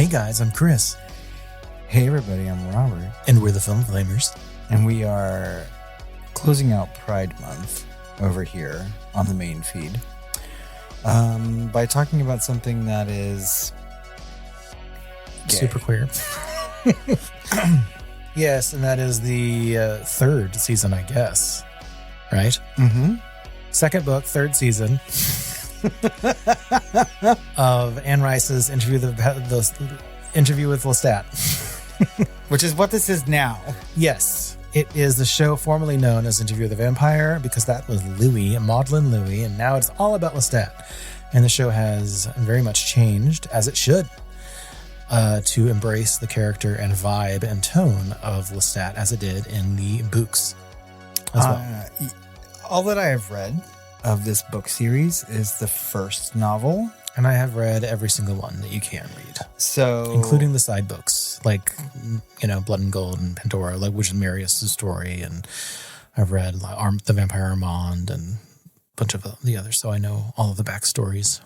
Hey guys, I'm Chris. Hey everybody, I'm Robert. And we're the Film Flamers. And we are closing out Pride Month over here on the main feed by talking about something that is gay. Super queer. Yes, and that is the third season, I guess. Right? Mm-hmm. Second book, third season of Anne Rice's interview with Lestat. Which is what this is now. Yes. It is the show formerly known as Interview with the Vampire, because that was Louis, Maudlin Louis, and now it's all about Lestat. And the show has very much changed, as it should, to embrace the character and vibe and tone of Lestat as it did in the books as well. All that I have read of this book series is the first novel. And I have read every single one that you can read. So, including the side books, like, Blood and Gold and Pandora, like, which is Marius' story. And I've read The Vampire Armand and a bunch of the others. So I know all of the backstories.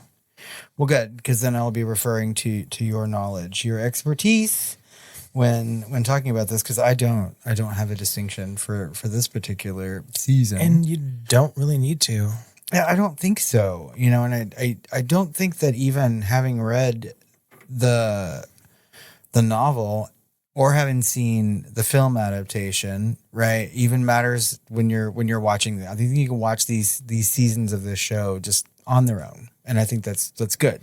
Well, good, because then I'll be referring to your knowledge, your expertise when talking about this, because I don't have a distinction for this particular season. And you don't really need to. Yeah, I don't think so. And I don't think that even having read the novel or having seen the film adaptation, right, even matters when you're watching them. I think you can watch these seasons of this show just on their own, and I think that's good.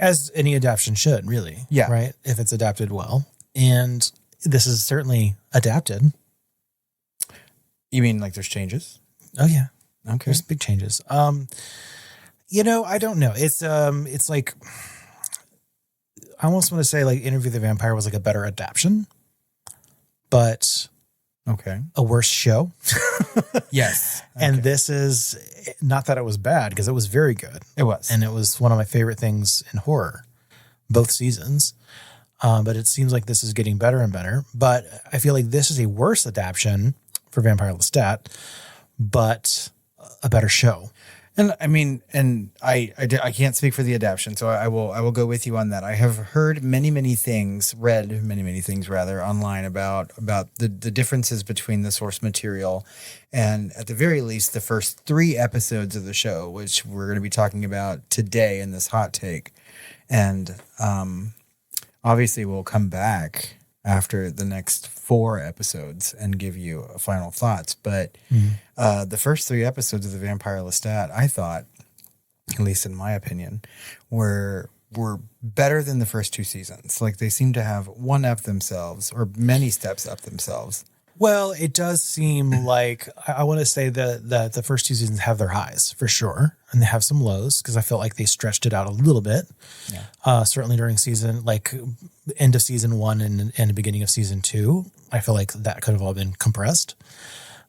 As any adaptation should, really. Yeah. Right? If it's adapted well. And this is certainly adapted. You mean like there's changes? Oh, yeah. Okay. There's big changes. I don't know. It's like, I almost want to say like Interview with the Vampire was like a better adaptation, but okay, a worse show. Yes. Okay. And this is not that it was bad, because it was very good. It was. And it was one of my favorite things in horror, both seasons. But it seems like this is getting better and better. But I feel like this is a worse adaptation for Vampire Lestat, but a better show. And I mean, and I can't speak for the adaptation, so I will go with you on that. I have heard read many things rather online about the differences between the source material and, at the very least, the first 3 episodes of the show, which we're going to be talking about today in this hot take. And obviously we'll come back after the next 4 episodes and give you final thoughts. But the first 3 episodes of The Vampire Lestat, I thought, at least in my opinion, were better than the first 2 seasons. Like, they seem to have one up themselves, or many steps up themselves. Well, it does seem like, I want to say that the first 2 seasons have their highs for sure. And they have some lows, because I felt like they stretched it out a little bit. Yeah. Certainly during end of season 1 and the beginning of season 2. I feel like that could have all been compressed.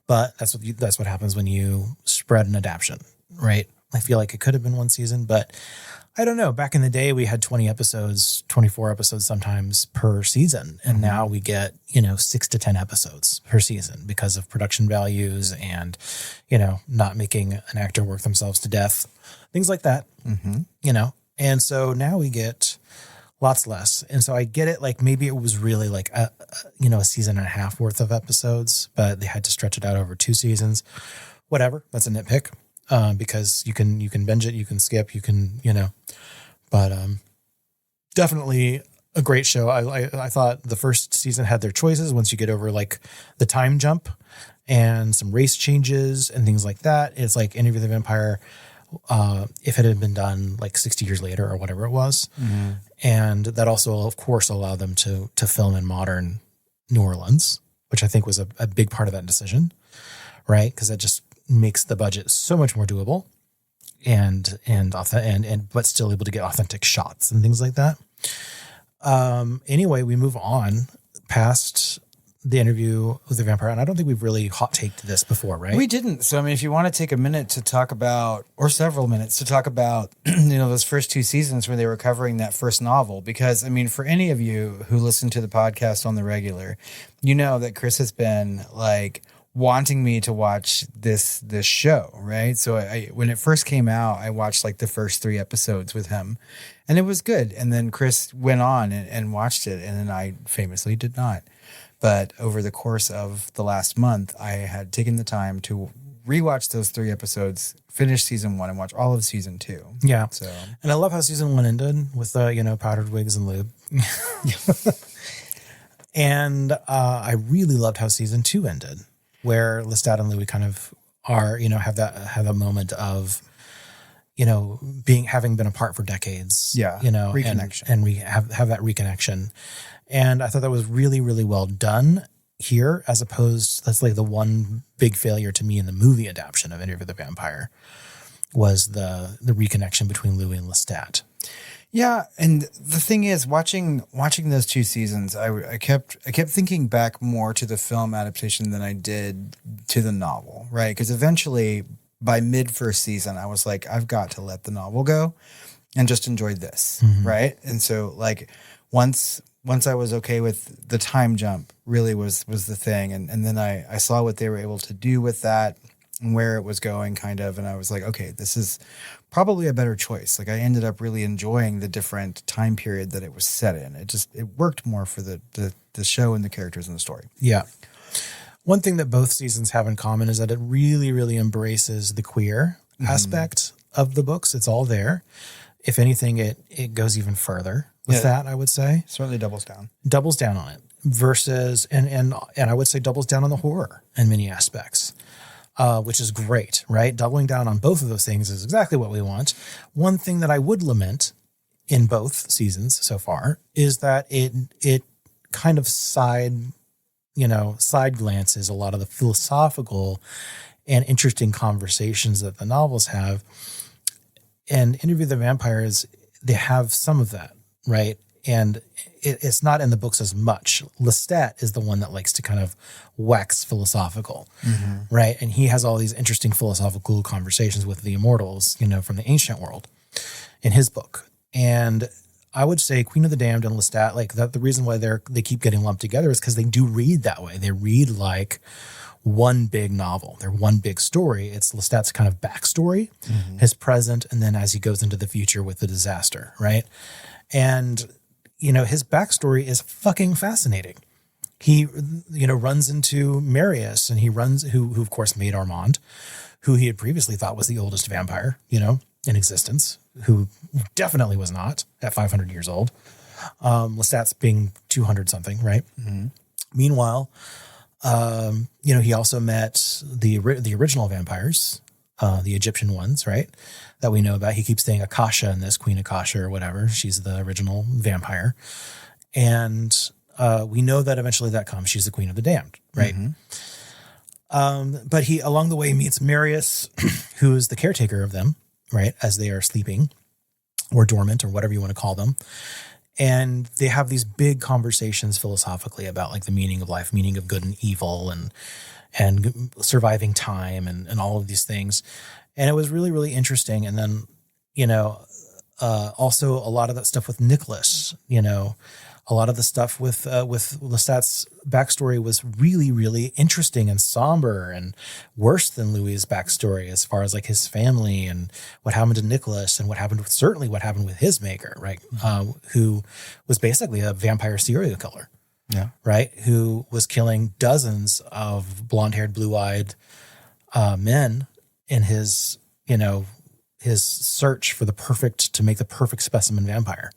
But that's what happens when you spread an adaptation, right? I feel like it could have been 1 season, but I don't know. Back in the day, we had 20 episodes, 24 episodes sometimes per season. And now we get, 6 to 10 episodes per season because of production values and, not making an actor work themselves to death, things like that, And so now we get lots less. And so I get it. Like, maybe it was really like, a season and a half worth of episodes, but they had to stretch it out over 2 seasons. Whatever. That's a nitpick. Because you can binge it, you can skip, but definitely a great show. I thought the first season had their choices once you get over like the time jump and some race changes and things like that. It's like Interview with the Vampire, if it had been done like 60 years later or whatever it was. Mm-hmm. And that also, of course, allowed them to film in modern New Orleans, which I think was a big part of that decision, right? Because that just makes the budget so much more doable and but still able to get authentic shots and things like that. Anyway, we move on past the Interview with the Vampire, and I don't think we've really hot taked this before, right? We didn't. So, I mean, if you want to take a minute to talk about, or several minutes to talk about, those first 2 seasons where they were covering that first novel, because, I mean, for any of you who listen to the podcast on the regular, you know that Chris has been like wanting me to watch this show, right? So I when it first came out, I watched like the first 3 episodes with him, and it was good. And then Chris went on and watched it, and then I famously did not. But over the course of the last month, I had taken the time to rewatch those 3 episodes, finish season 1, and watch all of season 2. Yeah. So, and I love how season 1 ended with powdered wigs and lube. And I really loved how season 2 ended, where Lestat and Louis kind of are, have a moment of, having been apart for decades. Yeah. Reconnection. And we have that reconnection. And I thought that was really, really well done here, as opposed, that's like the one big failure to me in the movie adaptation of Interview with the Vampire was the reconnection between Louis and Lestat. Yeah, and the thing is, watching those 2 seasons, I kept thinking back more to the film adaptation than I did to the novel, right? Because eventually, by mid first season, I was like, I've got to let the novel go and just enjoy this, right? And so, like, once I was okay with the time jump, really was the thing, and then I saw what they were able to do with that and where it was going, kind of, and I was like, okay, this is probably a better choice. Like, I ended up really enjoying the different time period that it was set in. It worked more for the show and the characters and the story. Yeah. One thing that both seasons have in common is that it really, really embraces the queer aspect of the books. It's all there. If anything, it goes even further with that, I would say. Certainly doubles down. Doubles down on it versus, and I would say doubles down on the horror in many aspects. Which is great, right? Doubling down on both of those things is exactly what we want. One thing that I would lament in both seasons so far is that it kind of side glances a lot of the philosophical and interesting conversations that the novels have. And Interview with the Vampires, they have some of that, right? And it's not in the books as much. Lestat is the one that likes to kind of wax philosophical, right? And he has all these interesting philosophical conversations with the immortals, from the ancient world in his book. And I would say Queen of the Damned and Lestat, like that, the reason why they keep getting lumped together is because they do read that way. They read like one big novel. They're one big story. It's Lestat's kind of backstory, his present, and then as he goes into the future with the disaster, right? And his backstory is fucking fascinating. He, runs into Marius, and who of course made Armand, who he had previously thought was the oldest vampire, in existence, who definitely was not at 500 years old. Lestat's being 200 something, right? Meanwhile, he also met the original vampires, the Egyptian ones, right? That we know about. He keeps saying Akasha in this, Queen Akasha or whatever. She's the original vampire. And we know that eventually that comes. She's the Queen of the Damned, right? But he, along the way, meets Marius, who is the caretaker of them, right? As they are sleeping or dormant or whatever you want to call them. And they have these big conversations philosophically about like the meaning of life, meaning of good and evil and surviving time and all of these things. And it was really, really interesting. And then, also a lot of that stuff with Nicholas, a lot of the stuff with Lestat's backstory was really, really interesting and somber and worse than Louis's backstory as far as like his family and what happened to Nicholas and what happened with his maker, right? Who was basically a vampire serial killer. Yeah. Right. Who was killing dozens of blonde-haired, blue-eyed men in his search for to make the perfect specimen vampire.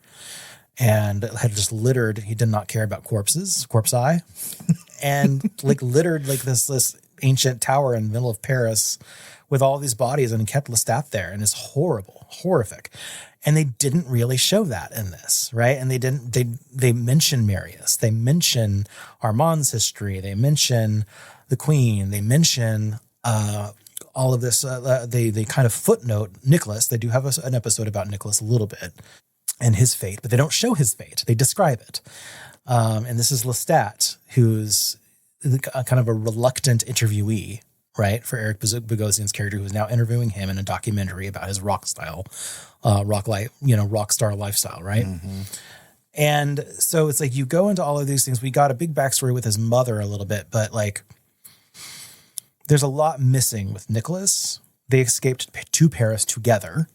And had just littered. He did not care about corpse eye, and like littered like this ancient tower in the middle of Paris with all these bodies, and kept Lestat there, and it's horrific. And they didn't really show that in this, right? And they mention Marius, they mention Armand's history, they mention the Queen, they mention all of this. They kind of footnote Nicholas. They do have an episode about Nicholas a little bit. And his fate, but they don't show his fate. They describe it. And this is Lestat, who's kind of a reluctant interviewee, right, for Eric Bogosian's character, who's now interviewing him in a documentary about his rock star lifestyle, right? And so it's like you go into all of these things. We got a big backstory with his mother a little bit, but like there's a lot missing with Nicholas. They escaped to Paris together,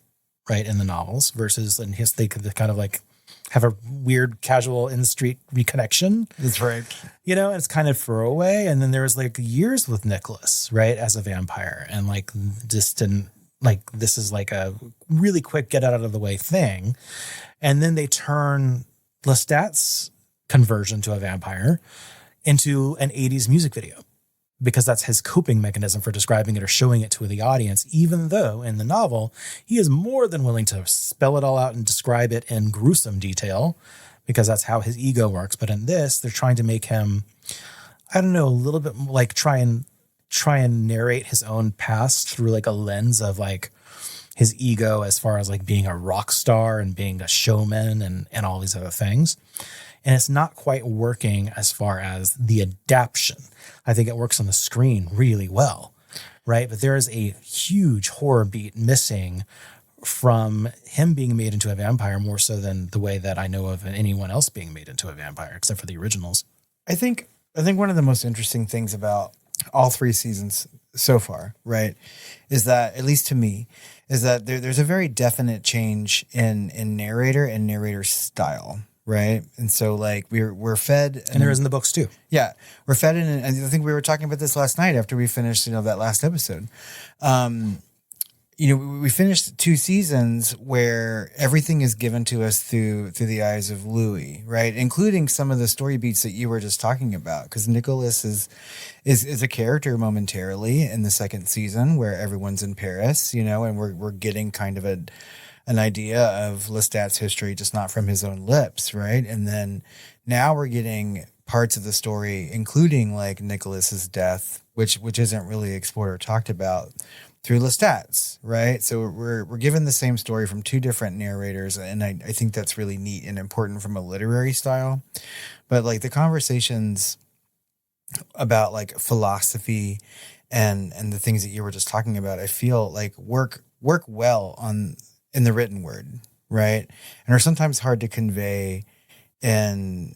right, in the novels, versus in his, they could kind of like have a weird casual in the street reconnection. That's right. You know, it's kind of throwaway. And then there was like years with Nicholas, right, as a vampire, and like just didn't, like, this is like a really quick get out of the way thing. And then they turn Lestat's conversion to a vampire into an 80s music video, because that's his coping mechanism for describing it or showing it to the audience, even though in the novel, he is more than willing to spell it all out and describe it in gruesome detail, because that's how his ego works. But in this, they're trying to make him, I don't know, a little bit like try and narrate his own past through like a lens of like his ego as far as like being a rock star and being a showman and all these other things. And it's not quite working as far as the adaptation. I think it works on the screen really well, right? But there is a huge horror beat missing from him being made into a vampire, more so than the way that I know of anyone else being made into a vampire, except for the originals. I think one of the most interesting things about all 3 seasons so far, right, is that, at least to me, is that there's a very definite change in narrator and narrator style, right? And so like we're fed, and there is in the books too. Yeah, we're fed in, and I think we were talking about this last night after we finished, that last episode. We finished 2 seasons where everything is given to us through the eyes of Louis, right? Including some of the story beats that you were just talking about, because Nicholas is a character momentarily in the 2nd season where everyone's in Paris, and we're getting kind of an idea of Lestat's history, just not from his own lips, right? And then now we're getting parts of the story, including like Nicholas's death, which isn't really explored or talked about, through Lestat's, right? So we're given the same story from 2 different narrators, and I think that's really neat and important from a literary style. But like the conversations about like philosophy and the things that you were just talking about, I feel like work well in the written word, right? And are sometimes hard to convey in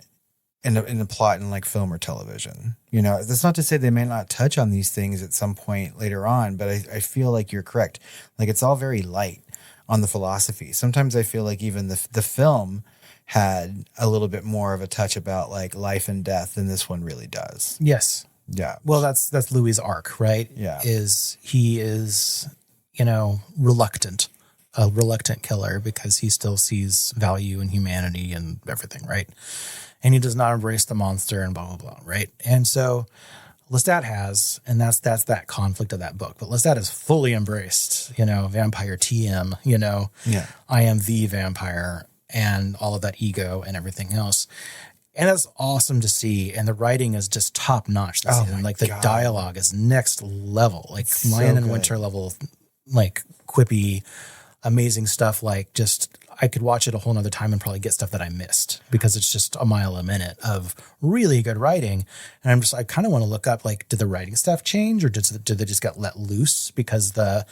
a plot in like film or television. That's not to say they may not touch on these things at some point later on, but I feel like you're correct. Like it's all very light on the philosophy. Sometimes I feel like even the film had a little bit more of a touch about like life and death than this one really does. Yes. Yeah. Well, that's Louis' arc, right? Yeah. He is, reluctant, a reluctant killer, because he still sees value in humanity and everything, right? And he does not embrace the monster and blah, blah, blah, right? And so Lestat has, and that's that conflict of that book. But Lestat has fully embraced, vampire TM, Yeah. I am the vampire, and all of that ego and everything else. And that's awesome to see. And the writing is just top notch this season. Like the dialogue is next level, like It's Lion so and good. Winter level, like quippy, amazing stuff. Like just, I could watch it a whole nother time and probably get stuff that I missed, because it's just a mile a minute of really good writing. And I kind of want to look up, like, did the writing stuff change, or did they just get let loose because they're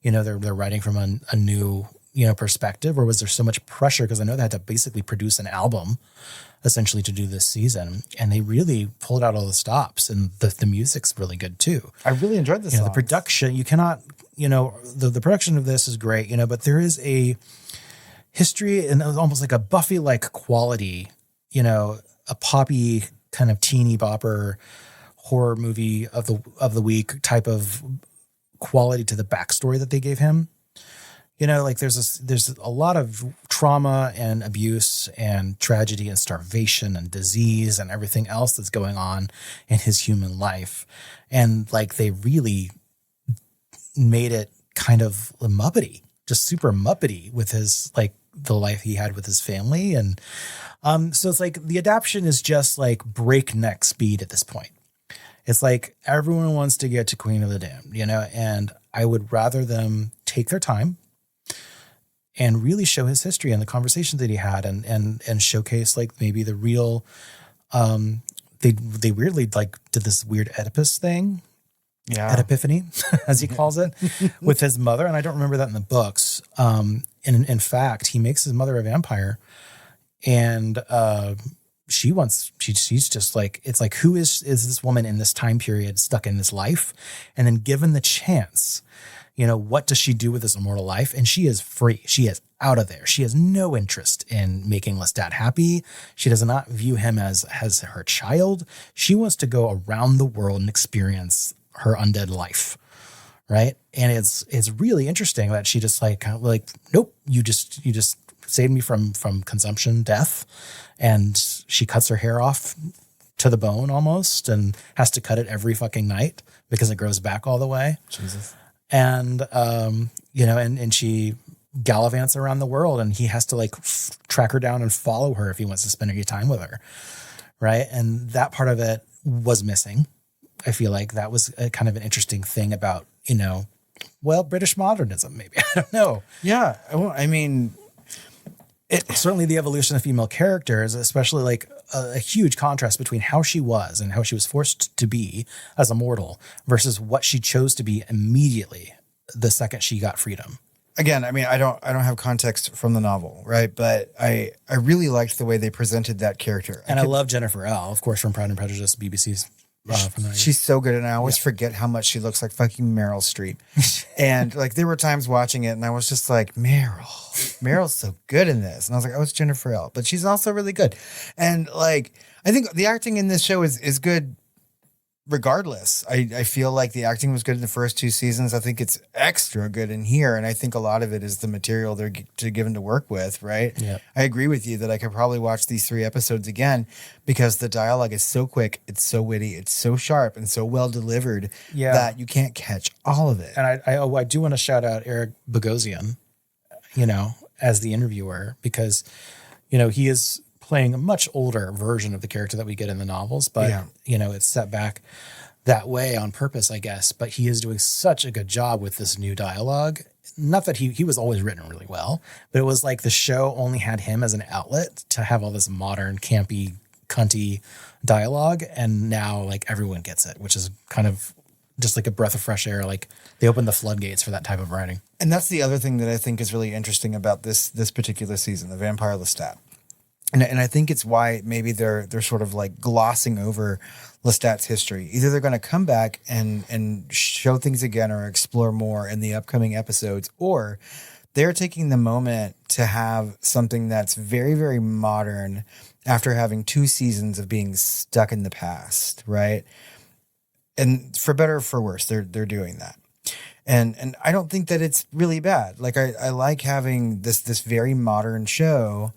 writing from a new, perspective, or was there so much pressure? Because I know they had to basically produce an album essentially to do this season, and they really pulled out all the stops, and the music's really good too. I really enjoyed this. The production, you cannot, the production of this is great, but there is a history and almost like a Buffy-like quality, a poppy kind of teeny bopper horror movie of the week type of quality to the backstory that they gave him. Like there's a lot of trauma and abuse and tragedy and starvation and disease and everything else that's going on in his human life. And like they really made it kind of Muppety, just super Muppety with his, like, the life he had with his family. And so it's like the adaptation is just like breakneck speed at this point. It's like everyone wants to get to Queen of the Damned, and I would rather them take their time and really show his history and the conversations that he had, and showcase like maybe the real, they weirdly like did this weird Oedipus thing. Yeah. At Epiphany, as he calls it, with his mother. And I don't remember that in the books. And in fact, he makes his mother a vampire. And she's just like, it's like, who is this woman in this time period stuck in this life? And then given the chance, what does she do with this immortal life? And she is free. She is out of there. She has no interest in making Lestat happy. She does not view him as her child. She wants to go around the world and experience her undead life. Right. And it's really interesting that she just like, nope, you just saved me from consumption, death. And she cuts her hair off to the bone almost and has to cut it every fucking night because it grows back all the way. Jesus. And, and she gallivants around the world, and he has to like track her down and follow her if he wants to spend any time with her. Right. And that part of it was missing. I feel like that was a kind of an interesting thing about, British modernism, maybe. I don't know. Yeah. Well, I mean, certainly the evolution of female characters, especially like a huge contrast between how she was and how she was forced to be as a mortal versus what she chose to be immediately the second she got freedom. Again, I mean, I don't have context from the novel, right? But I really liked the way they presented that character. And I love Jennifer L., of course, from Pride and Prejudice, BBC's. She's so good, and I always forget how much she looks like fucking Meryl Streep. And like there were times watching it, and I was just like, Meryl's so good in this, and I was like, oh, it's Jennifer L., but she's also really good. And like I think the acting in this show is good. Regardless, I feel like the acting was good in the first 2 seasons. I think it's extra good in here. And I think a lot of it is the material they're given to work with, right? Yeah. I agree with you that I could probably watch these 3 episodes again because the dialogue is so quick, it's so witty, it's so sharp and so well delivered that you can't catch all of it. And I do want to shout out Eric Bogosian, as the interviewer, because, he is playing a much older version of the character that we get in the novels, but it's set back that way on purpose, I guess. But he is doing such a good job with this new dialogue. Not that he was always written really well, but it was like the show only had him as an outlet to have all this modern, campy, cunty dialogue. And now like everyone gets it, which is kind of just like a breath of fresh air. Like they opened the floodgates for that type of writing. And that's the other thing that I think is really interesting about this particular season, the Vampire Lestat. And I think it's why maybe they're sort of like glossing over Lestat's history. Either they're going to come back and show things again or explore more in the upcoming episodes, or they're taking the moment to have something that's very, very modern after having 2 seasons of being stuck in the past, right? And for better or for worse, they're doing that. And I don't think that it's really bad. Like I like having this very modern show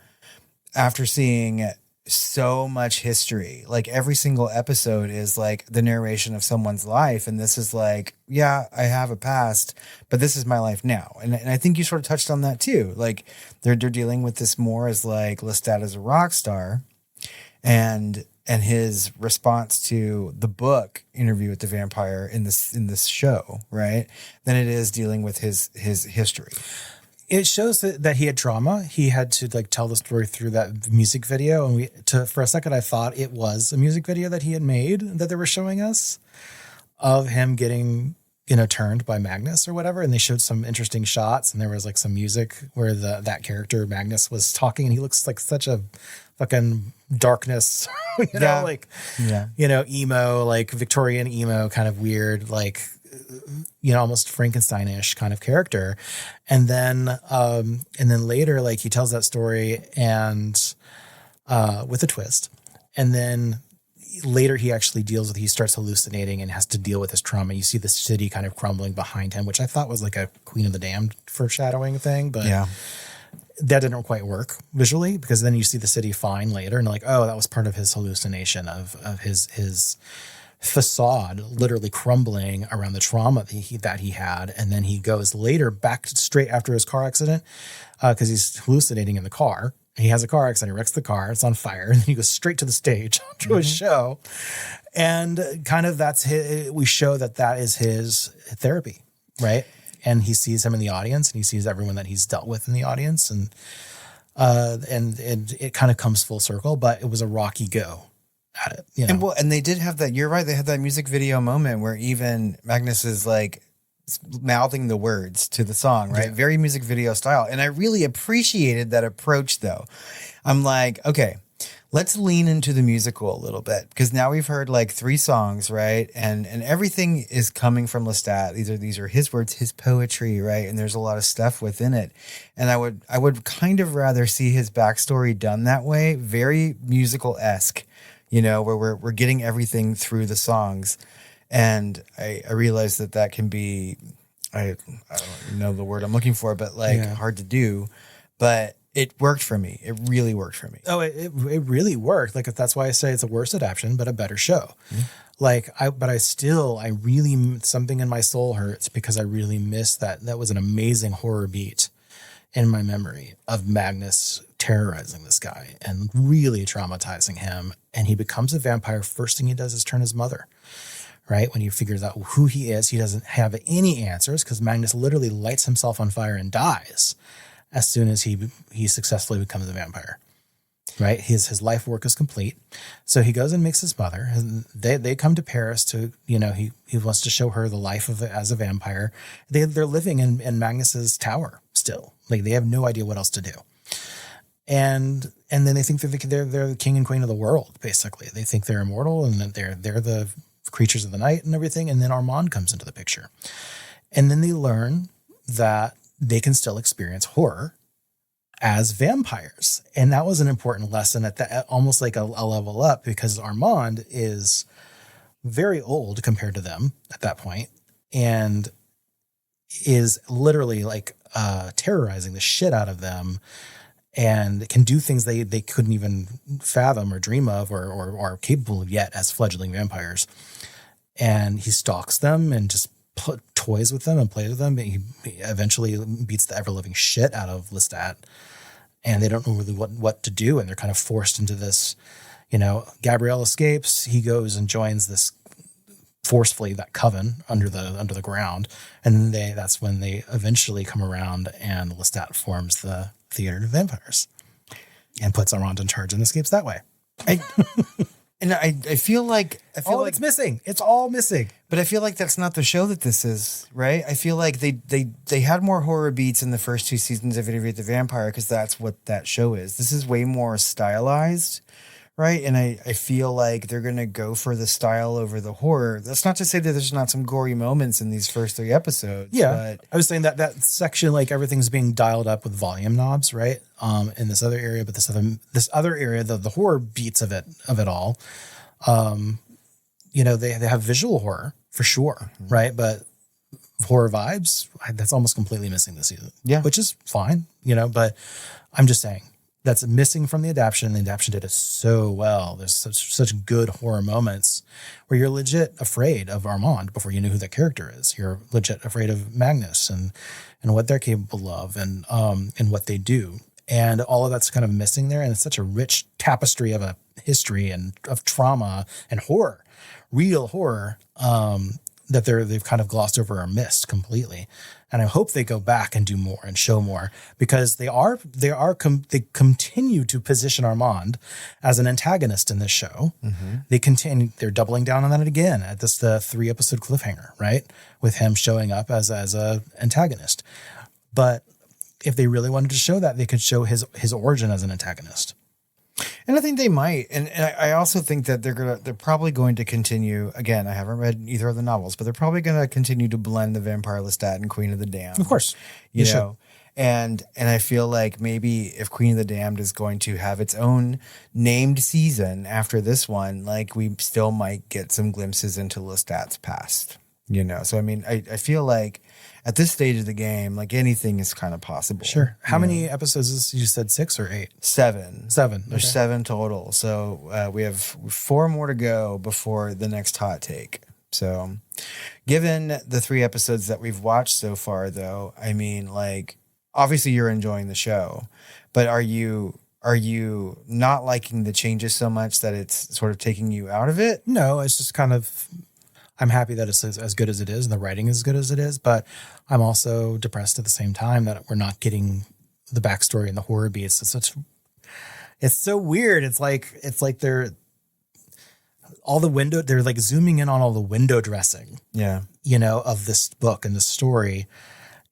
after seeing so much history. Like every single episode is like the narration of someone's life. And this is like, yeah, I have a past, but this is my life now. And I think you sort of touched on that too. Like they're dealing with this more as like Lestat as a rock star and his response to the book Interview with the Vampire in this show, right? Than it is dealing with his history. It shows that he had trauma. He had to like tell the story through that music video. And for a second, I thought it was a music video that he had made that they were showing us of him getting, turned by Magnus or whatever. And they showed some interesting shots, and there was like some music where that character Magnus was talking, and he looks like such a fucking darkness, emo, like Victorian emo, kind of weird, like, almost Frankenstein-ish kind of character. And then later, like he tells that story and with a twist. And then later he actually he starts hallucinating and has to deal with his trauma. You see the city kind of crumbling behind him, which I thought was like a Queen of the Damned foreshadowing thing, but that didn't quite work visually, because then you see the city fine later and like, oh, that was part of his hallucination of his facade literally crumbling around the trauma that he had. And then he goes later back straight after his car accident because he's hallucinating in the car. He has a car accident, he wrecks the car, it's on fire, and then he goes straight to the stage to his show. And kind of we show that is his therapy, right? And he sees him in the audience, and he sees everyone that he's dealt with in the audience, and it kind of comes full circle, but it was a rocky go at it. And they did have that. You're right. They had that music video moment where even Magnus is like mouthing the words to the song, right? Yeah. Very music video style. And I really appreciated that approach, though. I'm like, okay, Let's lean into the musical a little bit, because now we've heard like 3 songs, right? And everything is coming from Lestat. These are his words, his poetry, right? And there's a lot of stuff within it. And I would kind of rather see his backstory done that way, very musical-esque, you know, where we're getting everything through the songs. And I realize that can be, I don't know the word I'm looking for, but like hard to do. But it worked for me. It really worked for me. Oh, it really worked. Like, that's why I say it's a worse adaptation, but a better show. Mm-hmm. Like, I really, something in my soul hurts because I really miss that. That was an amazing horror beat in my memory of Magnus terrorizing this guy and really traumatizing him. And he becomes a vampire. First thing he does is turn his mother, right? When he figures out who he is, he doesn't have any answers because Magnus literally lights himself on fire and dies as soon as he successfully becomes a vampire, right? His life work is complete. So he goes and meets his mother, and they come to Paris to, you know, he wants to show her the life as a vampire. They're living in Magnus's tower still. Like, they have no idea what else to do. And then they think they're the king and queen of the world, basically. They think they're immortal and that they're the creatures of the night and everything. And then Armand comes into the picture. And then they learn that they can still experience horror as vampires. And that was an important lesson at almost like a level up, because Armand is very old compared to them at that point and is literally like terrorizing the shit out of them and can do things they couldn't even fathom or dream of or are capable of yet as fledgling vampires. And he stalks them and just toys with them and plays with them. He eventually beats the ever-living shit out of Lestat, and they don't know really what to do, and they're kind of forced into this, you know. Gabrielle escapes. He goes and joins this forcefully, that coven under the ground, and that's when they eventually come around, and Lestat forms the Theater of Vampires and puts Armand in charge and escapes that way. And I feel like it's missing. It's all missing. But I feel like that's not the show that this is, right? I feel like they had more horror beats in the first 2 seasons of Interview with the Vampire because that's what that show is. This is way more stylized, right? And I feel like they're going to go for the style over the horror. That's not to say that there's not some gory moments in these first 3 episodes. Yeah, but I was saying that section, like, everything's being dialed up with volume knobs, right? In this other area, but this other area, the horror beats of it all, you know, they have visual horror for sure, right? But horror vibes, that's almost completely missing this season. Yeah, which is fine, you know. But I'm just saying that's missing from the adaptation. The adaptation did it so well. There's such good horror moments where you're legit afraid of Armand before you know who that character is. You're legit afraid of Magnus and what they're capable of and what they do. And all of that's kind of missing there. And it's such a rich tapestry of a history and of trauma and horror, real horror, that they've kind of glossed over or missed completely. And I hope they go back and do more and show more, because they continue to position Armand as an antagonist in this show. Mm-hmm. They're doubling down on that again at the 3-episode cliffhanger, right? With him showing up as a antagonist. But if they really wanted to show that, they could show his origin as an antagonist. And I think they might. And I also think that they're probably going to continue. Again, I haven't read either of the novels, but they're probably going to continue to blend the Vampire Lestat and Queen of the Damned. Of course. You know. And I feel like maybe if Queen of the Damned is going to have its own named season after this one, like, we still might get some glimpses into Lestat's past. You know. So I mean, I feel like at this stage of the game, like, anything is kind of possible. Sure. How many episodes is this? You said 6 or 8? 7. 7. There's 7 total. So we have 4 more to go before the next hot take. So given the 3 episodes that we've watched so far, though, I mean, like, obviously you're enjoying the show, but are you not liking the changes so much that it's sort of taking you out of it? No, it's just kind of, I'm happy that it's as good as it is and the writing is as good as it is, but I'm also depressed at the same time that we're not getting the backstory and the horror beats. It's so weird. It's like they're like zooming in on all the window dressing, you know, of this book and the story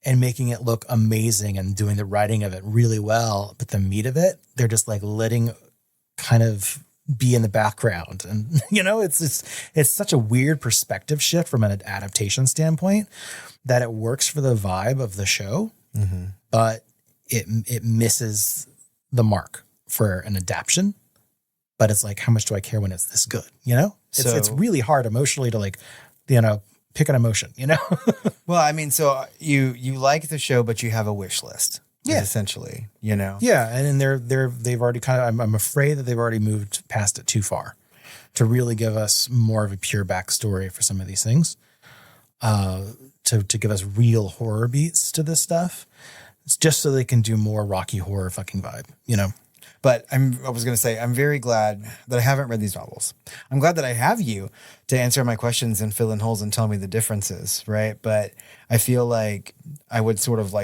and making it look amazing and doing the writing of it really well. But the meat of it, they're just like letting kind of be in the background. And, it's such a weird perspective shift from an adaptation standpoint that it works for the vibe of the show, but it misses the mark for an adaptation. But it's like, how much do I care when it's this good? It's really hard emotionally to pick an emotion, Well, I mean, so you like the show, but you have a wish list. Yeah. Essentially, Yeah. And they've already I'm afraid that they've already moved past it too far to really give us more of a pure backstory for some of these things. To give us real horror beats to this stuff. It's just so they can do more Rocky Horror fucking vibe, But I was going to say, I'm very glad that I haven't read these novels. I'm glad that I have you to answer my questions and fill in holes and tell me the differences, right? But I feel like I would sort of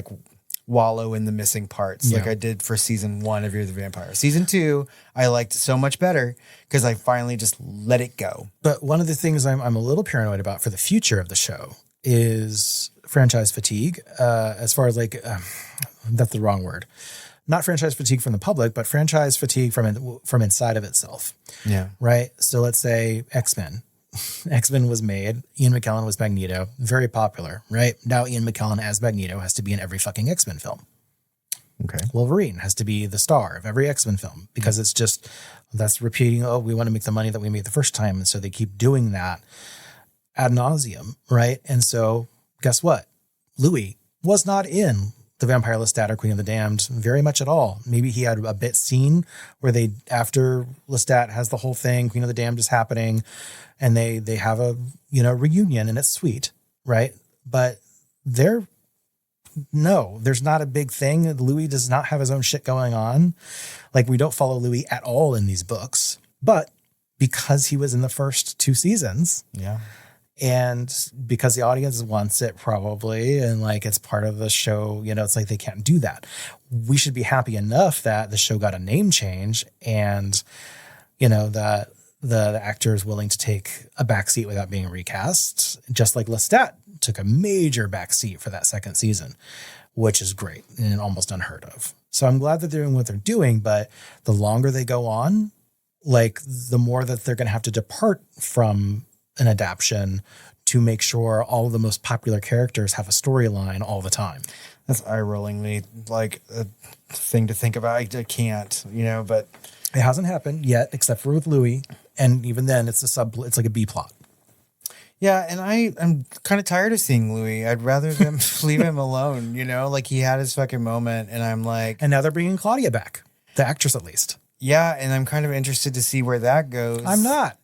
wallow in the missing parts like I did for season 1 of Year of the Vampire. Season 2, I liked so much better because I finally just let it go. But one of the things I'm a little paranoid about for the future of the show is franchise fatigue, as far as that's the wrong word. Not franchise fatigue from the public, but franchise fatigue from inside of itself. Yeah. Right. So let's say X-Men. X-Men was made. Ian McKellen was Magneto. Very popular, right? Now Ian McKellen as Magneto has to be in every fucking X-Men film. Okay. Wolverine has to be the star of every X-Men film because it's just, that's repeating, we want to make the money that we made the first time. And so they keep doing that ad nauseum, right? And so guess what? Louis was not in The Vampire Lestat or Queen of the Damned very much at all. Maybe he had a bit scene where after Lestat has the whole thing, Queen of the Damned is happening, and they have a reunion and it's sweet, right? But there's not a big thing. Louis does not have his own shit going on. We don't follow Louis at all in these books, but because he was in the first 2 seasons, and because the audience wants it probably, and it's part of the show, it's like they can't do that. We should be happy enough that the show got a name change and, that the actor is willing to take a backseat without being recast, just like Lestat took a major backseat for that second season, which is great and almost unheard of. So I'm glad that they're doing what they're doing, but the longer they go on, the more that they're going to have to depart from an adaptation to make sure all of the most popular characters have a storyline all the time. That's eye-rollingly a thing to think about. I can't, but it hasn't happened yet, except for with Louis. And even then it's it's like a B plot. Yeah. And I'm kind of tired of seeing Louis. I'd rather them leave him alone, he had his fucking moment and I'm like, and now they're bringing Claudia back, the actress at least. Yeah. And I'm kind of interested to see where that goes. I'm not.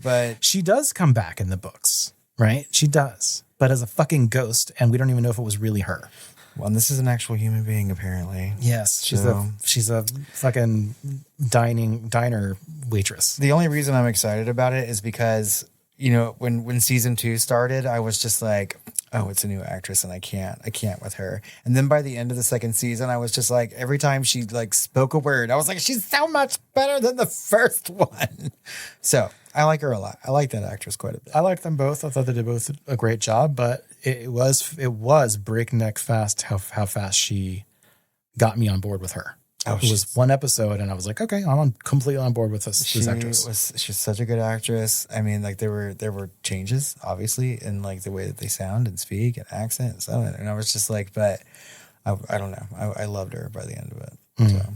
But she does come back in the books, right? She does, but as a fucking ghost, and we don't even know if it was really her. Well, and this is an actual human being, apparently. Yes, she's a fucking diner waitress. The only reason I'm excited about it is because when season 2 started, I was just like, oh, it's a new actress, and I can't with her. And then by the end of the second season, I was just like, every time she spoke a word, I was like, she's so much better than the first one. So I like her a lot. I like that actress quite a bit. I like them both. I thought they did both a great job, but it was breakneck fast how fast she got me on board with her. Oh, it was one episode, and I was like, okay, I'm completely on board with this actress. She's such a good actress. I mean, there were changes, obviously, in the way that they sound and speak and accent and stuff. And I was just like, but I don't know. I loved her by the end of it. So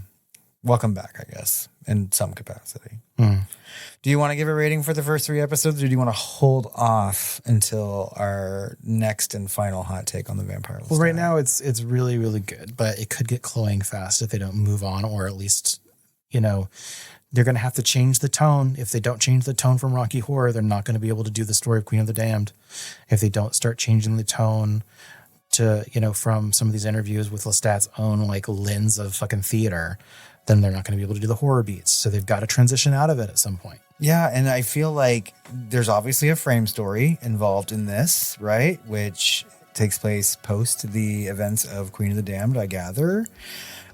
welcome back, I guess, in some capacity. Do you want to give a rating for the first 3 episodes, or do you want to hold off until our next and final hot take on the Vampire Lestat? Well, right now it's really, really good, but it could get cloying fast if they don't move on, or at least, they're going to have to change the tone. If they don't change the tone from Rocky Horror, they're not going to be able to do the story of Queen of the Damned. If they don't start changing the tone to, from some of these interviews with Lestat's own lens of fucking theater, then they're not going to be able to do the horror beats. So they've got to transition out of it at some point. Yeah, and I feel like there's obviously a frame story involved in this, right? Which takes place post the events of Queen of the Damned, I gather.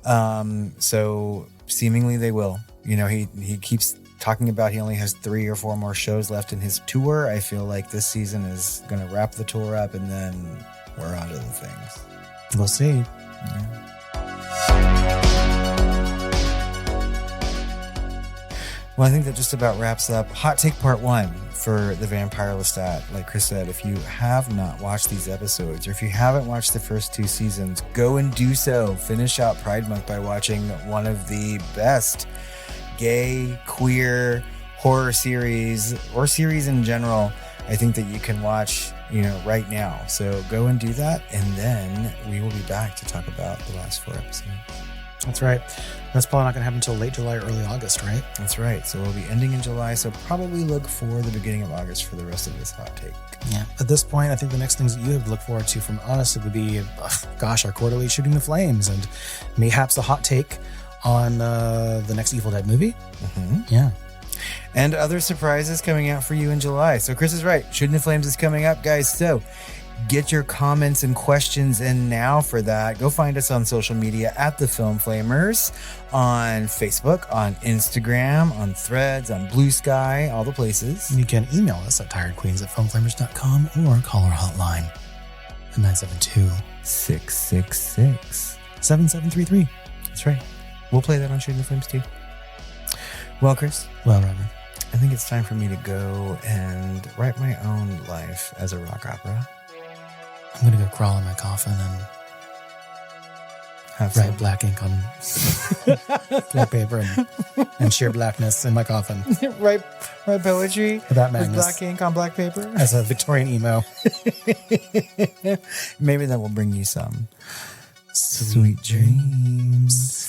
So seemingly they will. He keeps talking about he only has 3 or 4 more shows left in his tour. I feel like this season is going to wrap the tour up, and then we're on to the things. We'll see. Yeah. Well, I think that just about wraps up Hot Take Part 1 for the Vampire Lestat. Like Chris said, if you have not watched these episodes, or if you haven't watched the first 2 seasons, go and do so. Finish out Pride Month by watching one of the best gay, queer, horror series, or series in general, I think that you can watch, right now. So go and do that, and then we will be back to talk about the last 4 episodes. That's right. That's probably not going to happen until late July or early August, right? That's right. So we'll be ending in July. So probably look for the beginning of August for the rest of this hot take. Yeah. At this point, I think the next things that you have to look forward to from us would be, our quarterly Shooting the Flames, and mayhaps a hot take on the next Evil Dead movie. Mm-hmm. Yeah. And other surprises coming out for you in July. So Chris is right. Shooting the Flames is coming up, guys. So get your comments and questions in now for that. Go find us on social media at The Film Flamers, on Facebook, on Instagram, on Threads, on Blue Sky, all the places. You can email us at tiredqueens@filmflamers.com or call our hotline at 972-666-7733. That's right. We'll play that on Shooting the Flames too. Well, Chris. Well, Robert. I think it's time for me to go and write my own life as a rock opera. I'm going to go crawl in my coffin and write black ink on black paper and sheer blackness in my coffin. write poetry about with madness. black ink on black paper As a Victorian emo. Maybe that will bring you some sweet dreams.